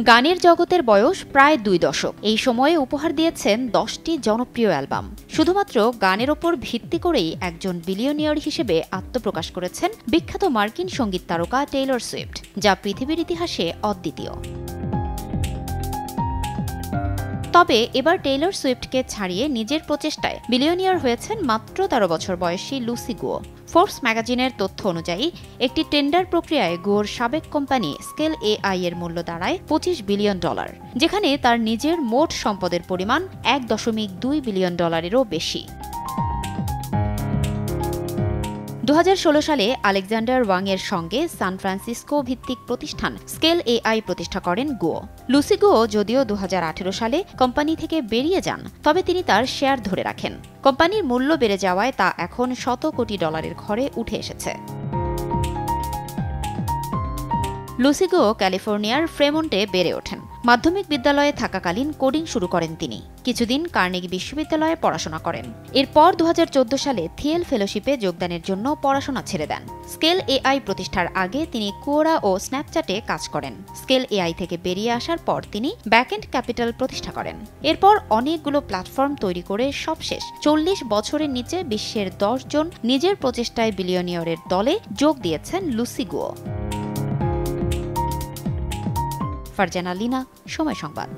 গানের জগতের বয়স প্রায় 2 দশক। এই সময়ে উপহার দিয়েছেন 10টি জনপ্রিয় অ্যালবাম। শুধুমাত্র গানের ওপর ভিত্তি করেই একজন বিলিয়নিয়ার হিসেবে আত্মপ্রকাশ করেছেন বিখ্যাত মার্কিন সঙ্গীত তারকা টেইলর সুইফট, যা পৃথিবীর ইতিহাসে অদ্বিতীয়। তবে এবার টেইলর সুইফটকে ছাড়িয়ে নিজের প্রচেষ্টায় বিলিয়নিয়ার হয়েছেন মাত্র 13 বছর বয়সী লুসি গুও। ফোর্বস ম্যাগাজিনের তথ্য অনুযায়ী একটি টেন্ডার প্রক্রিয়ায় গুয়োর সাবেক কোম্পানি স্কেল এআই এর মূল্য দাঁড়ায় $25 বিলিয়ন, যেখানে তার নিজের মোট সম্পদের পরিমাণ $1.2 বিলিয়ন বেশি। 2016 সালে আলেকজান্ডার ওয়াং এর সঙ্গে সান ফ্রান্সিসকো ভিত্তিক প্রতিষ্ঠান স্কেল এআই প্রতিষ্ঠা করেন গুও। লুসি গুও যদিও 2018 সালে কোম্পানি থেকে বেরিয়ে যান, তবে তিনি তার শেয়ার ধরে রাখেন। কোম্পানির মূল্য বেড়ে যাওয়ায় তা এখন $100 কোটি ঘরে উঠে এসেছে। লুসি গুও ক্যালিফোর্নিয়ার ফ্রেমন্টে বেড়ে ওঠেন। মাধ্যমিক বিদ্যালয়ে থাকাকালীন কোডিং শুরু করেন তিনি। কিছুদিন কার্নেগি বিশ্ববিদ্যালয়ে পড়াশোনা করেন। এরপর 2014 সালে থিয়েল ফেলোশিপে যোগদানের জন্য পড়াশোনা ছেড়ে দেন। স্কেল এআই প্রতিষ্ঠার আগে তিনি কোরা ও স্ন্যাপচ্যাটে কাজ করেন। স্কেল এআই থেকে বেরিয়ে আসার পর তিনি ব্যাকএন্ড ক্যাপিটাল প্রতিষ্ঠা করেন। এরপর অনেকগুলো প্ল্যাটফর্ম তৈরি করে সবশেষ 40 বছরের নিচে বিশ্বের 10 জন নিজের প্রচেষ্টায় বিলিয়নিয়রের দলে যোগ দিয়েছেন লুসি গুও। ফারজানা লিনা, সময় সংবাদ।